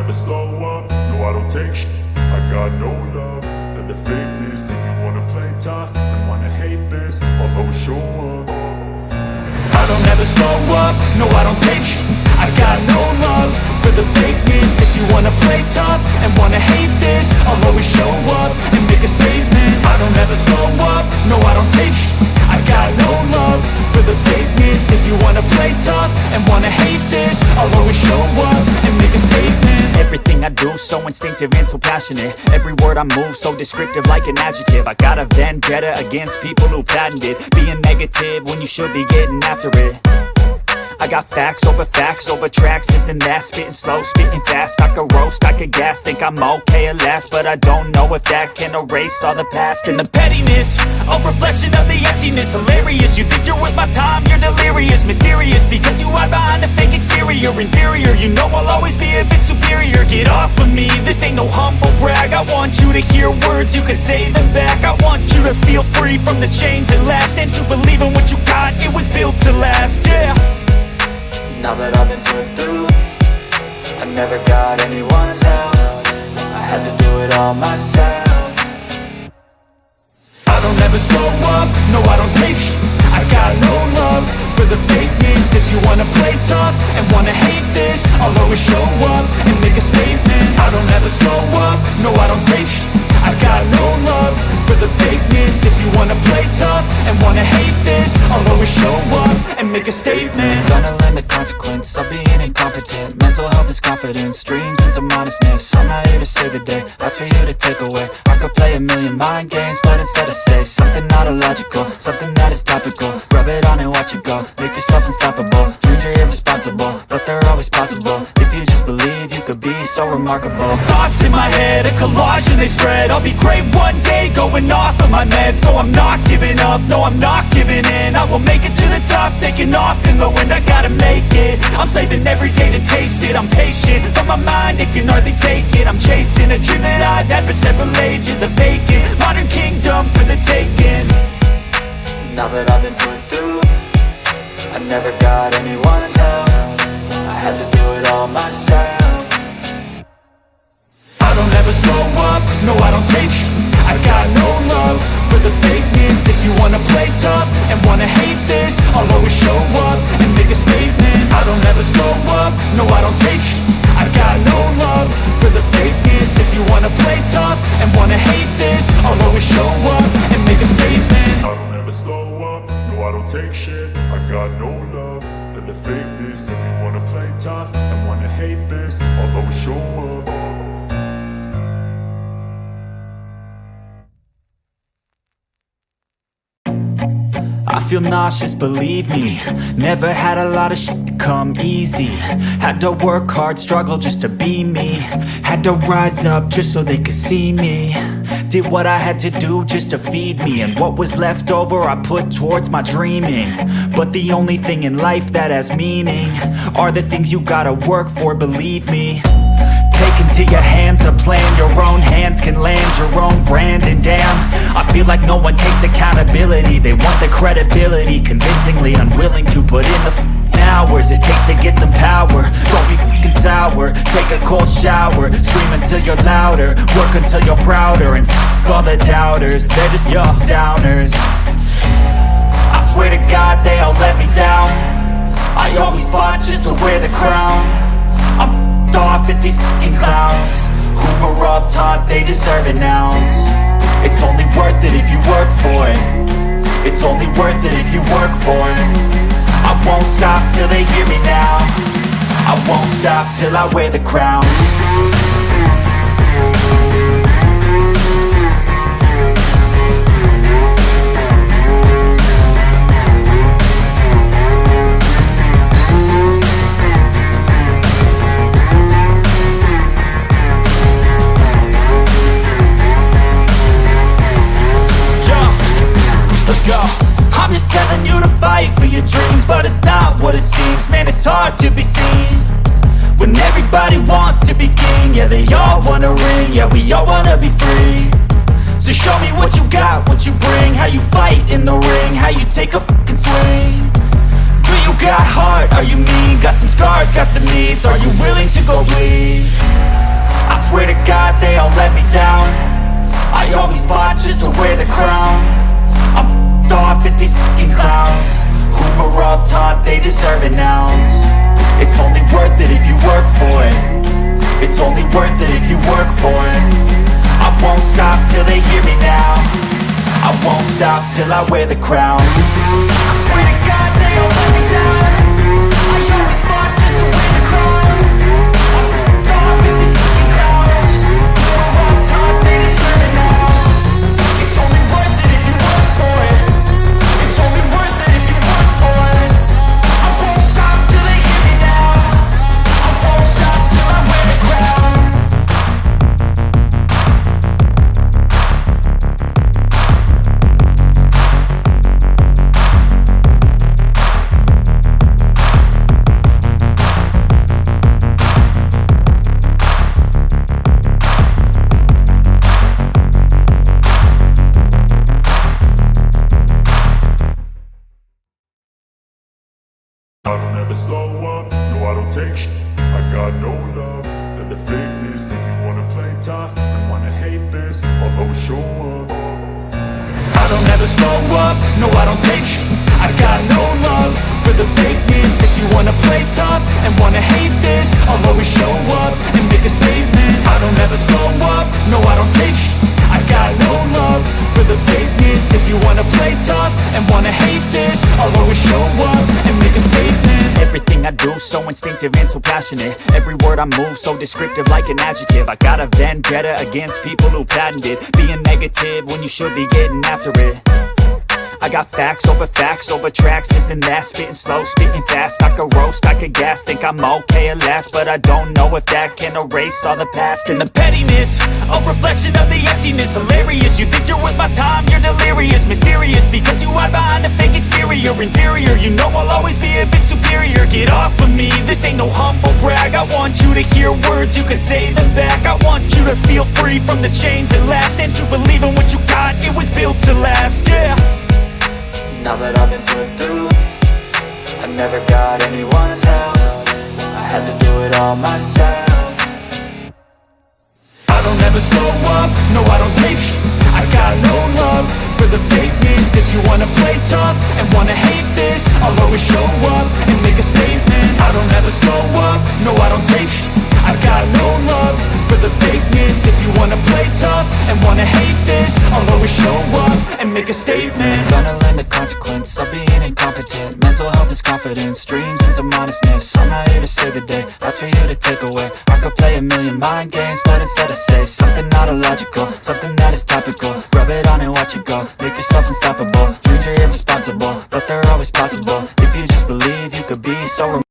never slow up, no I don't take shit. I got no love for the fakeness. If you wanna play tough and wanna hate this, I'll always show up. I don't ever slow up, no I don't take shit. I got no love for the fakeness. If you wanna play tough and wanna hate this, I'll always show up and make a statement. I don't ever slow up, no I don't take shit. I got no love for the fakeness. If you wanna play tough and wanna hate this, I'll always show up and make a statement. Everything I do so instinctive and so passionate. Every word I move so descriptive like an adjective. I got a vendetta against people who patented being negative when you should be getting after it. I got facts over tracks, this and that. Spitting slow, spitting fast. I could roast, I could gas. Think I'm okay at last, but I don't know if that can erase all the past. And the pettiness, a reflection of the emptiness. Hilarious, you think you're with my time, you're delirious. Mysterious, because you hide behind a fake exterior. Inferior, you know I'll always be a bit superior. Get off of me, this ain't no humble brag. I want you to hear words, you can say them back. I want you to feel free from the chains that last, and to believe in what you got, it was built to last, yeah. Now that I've been put through, I never got anyone's help. I had to do it all myself. I don't ever slow up, no I don't take shit. I got no love for the fakeness. If you wanna play tough and wanna hate this, I'll always show up and make a statement. I don't ever slow up, no I don't take shit. I got no love for the fakeness. If you wanna play tough and wanna hate this, I'll always show up and make a statement. Gonna learn the consequence of being incompetent. Mental health is confidence, dreams and some honestness. I'm not here to save the day, that's for you to take away. I could play a million mind games, but instead I say something not illogical, something that is topical. Rub it on and watch it go, make yourself unstoppable. Dreams are irresponsible, but they're always possible. If you just believe, you could be so remarkable. Thoughts in my head, a collage and they spread. I'll be great one day, going off of my meds. No, I'm not giving up, no, I'm not giving in. I will make it to the top, taking off in the wind. I gotta make it, I'm saving every day to taste it. I'm patient, but my mind, it can hardly take it. I'm chasing a dream that I've had for several ages. A vacant, modern kingdom for the taking. Now that I've been put through, I never got anyone's help. I had to do it all myself. I don't ever slow up, no I don't take shit. I got no love for the fakeness. If you wanna play tough and wanna hate this, I'll always show up and make a statement. I don't ever slow up, no I don't take shit. I got no love for the fakeness. If you wanna play tough and wanna hate this, I'll always show up and make a statement. I don't ever slow up, no I don't take shit. I got no love for the fakeness. If you wanna play tough and wanna hate this, I'll always show up. I feel nauseous, believe me. Never had a lot of shit come easy. Had to work hard, struggle just to be me. Had to rise up just so they could see me. Did what I had to do just to feed me, and what was left over I put towards my dreaming. But the only thing in life that has meaning are the things you gotta work for, believe me. Take into your hands a plan, your own hands can land your own brand. And damn, I feel like no one takes accountability. They want the credibility, convincingly unwilling to put in the hours it takes to get some power. Don't be f***ing sour, take a cold shower. Scream until you're louder, work until you're prouder. And f*** all the doubters, they're just your downers. I swear to God they all let me down. I always fought just to wear the crown. I'm off at these fucking clowns who were all taught they deserve an ounce. It's only worth it if you work for it. It's only worth it if you work for it. I won't stop till they hear me now. I won't stop till I wear the crown. Let's go. I'm just telling you to fight for your dreams, but it's not what it seems. Man, it's hard to be seen when everybody wants to be king. Yeah, they all wanna ring, yeah, we all wanna be free. So show me what you got, what you bring, how you fight in the ring, how you take a fucking swing. Do you got heart, are you mean? Got some scars, got some needs, are you willing to go bleed? swear to God they all let me down. I always fought just to wear the crown. I'm f***ed off at these fucking clowns who were all taught they deserve an ounce. It's only worth it if you work for it. It's only worth it if you work for it. I won't stop till they hear me now. I won't stop till I wear the crown. I swear to God they all let me down. I always fought just to wear the crown. I'm f***ed off at these fucking clowns who were all taught they deserve an ounce. It's only worth it if you work for it. It's only worth it if you work for it. I won't stop till they hear me now. I won't stop till I wear the crown. I don't ever slow up, no I don't take shit. I got no love for the fakeness. If you wanna play tough and wanna hate this, I'll always show up. I don't ever slow up, no I don't take shit. I got no love for the fakeness. If you wanna play tough and wanna hate this, I'll always show up and make a statement. I don't ever slow up, no I don't take shit. I got no love for the fakeness. If you wanna play tough and wanna hate this, I'll always show up and make a statement. Everything I do so instinctive and so passionate. Every word I move so descriptive like an adjective. I got a vendetta against people who patented being negative when you should be getting after it. I got facts over tracks, this and that. Spitting slow, spitting fast. I could roast, I could gas. Think I'm okay at last, but I don't know if that can erase all the past. And the pettiness, a reflection of the emptiness. Hilarious, you think you're worth my time, you're delirious. Mysterious, because you hide behind a fake exterior. Inferior, you know I'll always be a bit superior. Get off of me, this ain't no humble brag. I want you to hear words, you can say them back. I want you to feel free from the chains that last, and to believe in what you got, it was built to last, yeah. Now that I've been put through, I never got anyone's help. I had to do it all myself. I don't ever slow up, no I don't take shit. I got no love for the fakeness. If you wanna play tough and wanna hate this, I'll always show up and make a statement. I don't ever slow up, no I don't take shit. I got no love for the fakeness. If you wanna play tough and wanna hate this, I'll always show up and make a statement. Gonna learn the consequence of being incompetent. Mental health is confidence, dreams and some honestness. I'm not here to save the day, that's for you to take away. I could play a million mind games, but instead I say something not illogical, something that is topical. Rub it on and watch it go, make yourself unstoppable. Dreams are irresponsible, but they're always possible. If you just believe, you could be so